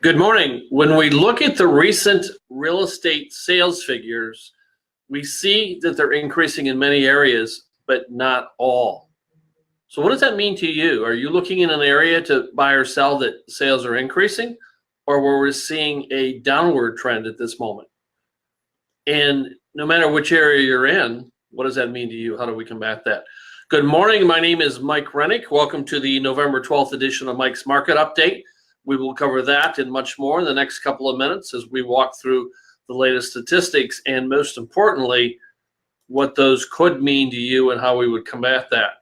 Good morning. When we look at the recent real estate sales figures, we see that they're increasing in many areas, but not all. So what does that mean to you? Are you looking in an area to buy or sell that sales are increasing, or where we're seeing a downward trend at this moment? And no matter which area you're in, what does that mean to you? How do we combat that? Good morning. My name is Mike Renick. Welcome to the November 12th edition of Mike's Market Update. We will cover that and much more in the next couple of minutes as we walk through the latest statistics and, most importantly, what those could mean to you and how we would combat that.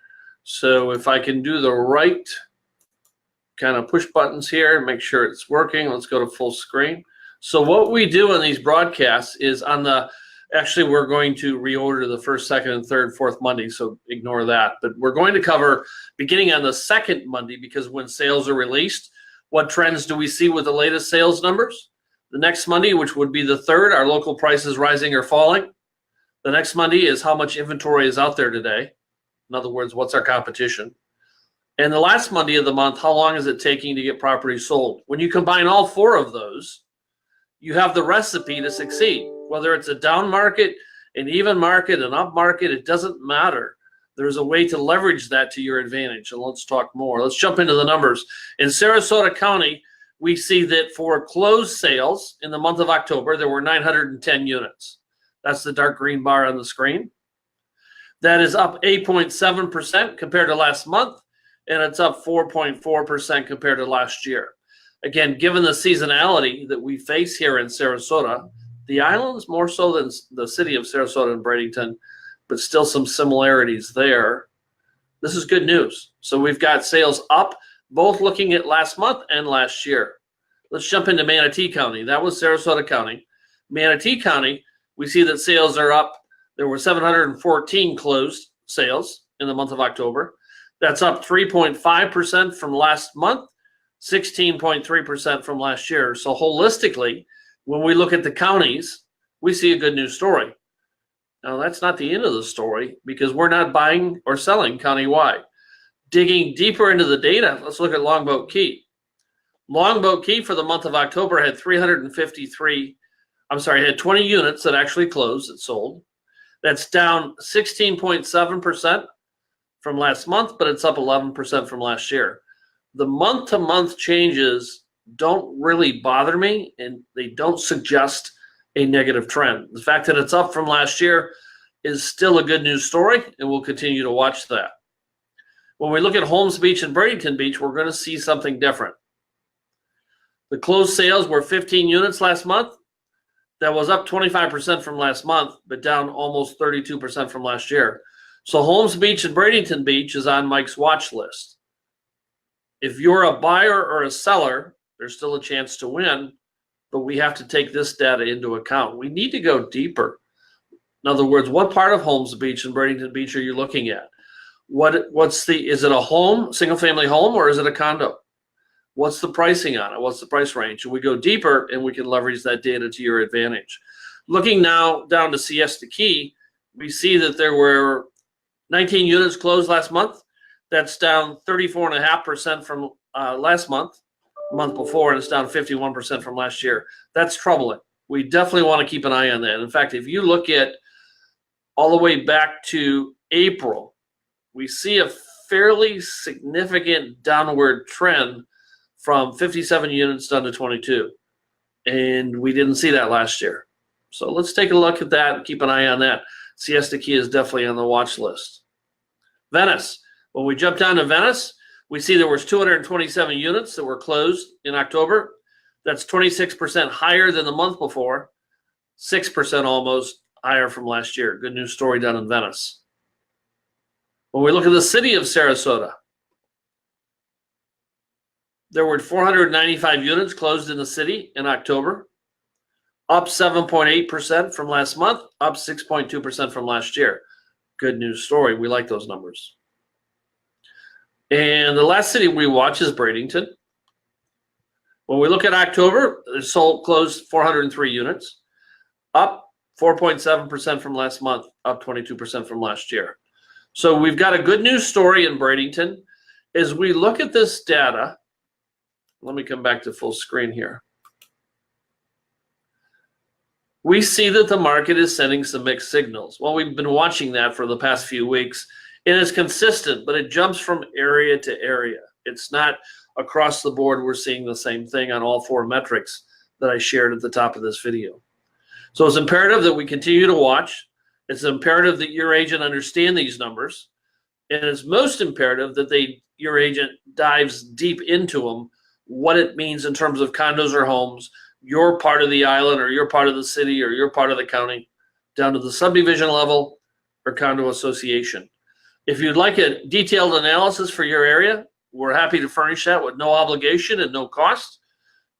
So if I can do the right kind of push buttons here and make sure it's working, let's go to full screen. So what we do on these broadcasts is actually we're going to reorder the first, second, and third, fourth Monday, so ignore that. But we're going to cover beginning on the second Monday, because when sales are released, what trends do we see with the latest sales numbers? The next Monday, which would be the third, are local prices rising or falling? The next Monday is how much inventory is out there today. In other words, what's our competition? And the last Monday of the month, how long is it taking to get property sold? When you combine all four of those, you have the recipe to succeed. Whether it's a down market, an even market, an up market, it doesn't matter. There's a way to leverage that to your advantage, and let's talk more. Let's jump into the numbers. In Sarasota County, we see that for closed sales in the month of October, there were 910 units. That's the dark green bar on the screen. That is up 8.7% compared to last month, and it's up 4.4% compared to last year. Again, given the seasonality that we face here in Sarasota, the islands more so than the city of Sarasota and Bradington, but still some similarities there. This is good news. So we've got sales up, both looking at last month and last year. Let's jump into Manatee County. That was Sarasota County. Manatee County, we see that sales are up. There were 714 closed sales in the month of October. That's up 3.5% from last month, 16.3% from last year. So holistically, when we look at the counties, we see a good news story. Now, that's not the end of the story, because we're not buying or selling countywide. Digging deeper into the data, let's look at Longboat Key. Longboat Key for the month of October had 20 units that actually closed, that sold. That's down 16.7% from last month, but it's up 11% from last year. The month-to-month changes don't really bother me, and they don't suggest a negative trend. The fact that it's up from last year is still a good news story, and we'll continue to watch that. When we look at Holmes Beach and Bradenton Beach, we're going to see something different. The closed sales were 15 units last month. That was up 25% from last month, but down almost 32% from last year. So Holmes Beach and Bradenton Beach is on Mike's watch list. If you're a buyer or a seller, there's still a chance to win, but we have to take this data into account. We need to go deeper. In other words, what part of Holmes Beach and Bradenton Beach are you looking at? Is it a home, single family home, or is it a condo? What's the pricing on it? What's the price range? And we go deeper, and we can leverage that data to your advantage. Looking now down to Siesta Key, we see that there were 19 units closed last month. That's down 34.5% from last month before, and it's down 51% from last year. That's troubling. We definitely want to keep an eye on that. In fact, if you look at all the way back to April, we see a fairly significant downward trend from 57 units down to 22. And we didn't see that last year. So let's take a look at that and keep an eye on that. Siesta Key is definitely on the watch list. Venice. When we jump down to Venice, we see there was 227 units that were closed in October. That's 26% higher than the month before, 6% almost higher from last year. Good news story down in Venice. When we look at the city of Sarasota, there were 495 units closed in the city in October, up 7.8% from last month, up 6.2% from last year. Good news story. We like those numbers. And the last city we watch is Bradington. When we look at October, it closed 403 units, up 4.7% from last month, up 22% from last year. So we've got a good news story in Bradington. As we look at this data, let me come back to full screen here. we see that the market is sending some mixed signals. Well, we've been watching that for the past few weeks. It is consistent, but it jumps from area to area. It's not across the board. We're seeing the same thing on all four metrics that I shared at the top of this video. So it's imperative that we continue to watch. It's imperative that your agent understand these numbers. And it's most imperative that your agent dives deep into them, what it means in terms of condos or homes, your part of the island or your part of the city or your part of the county, down to the subdivision level or condo association. If you'd like a detailed analysis for your area, we're happy to furnish that with no obligation and no cost.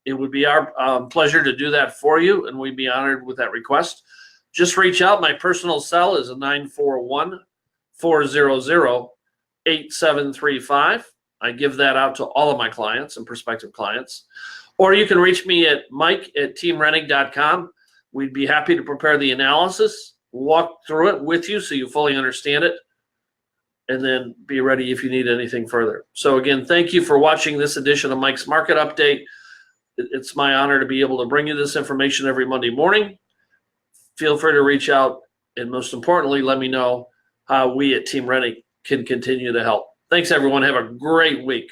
It would be our pleasure to do that for you, and we'd be honored with that request. Just reach out. My personal cell is 941-400-8735. I give that out to all of my clients and prospective clients. Or you can reach me at mike@teamrennig.com. We'd be happy to prepare the analysis, walk through it with you so you fully understand it, and then be ready if you need anything further. So again, thank you for watching this edition of Mike's Market Update. It's my honor to be able to bring you this information every Monday morning. Feel free to reach out, and most importantly, let me know how we at Team Rennig can continue to help. Thanks, everyone. Have a great week.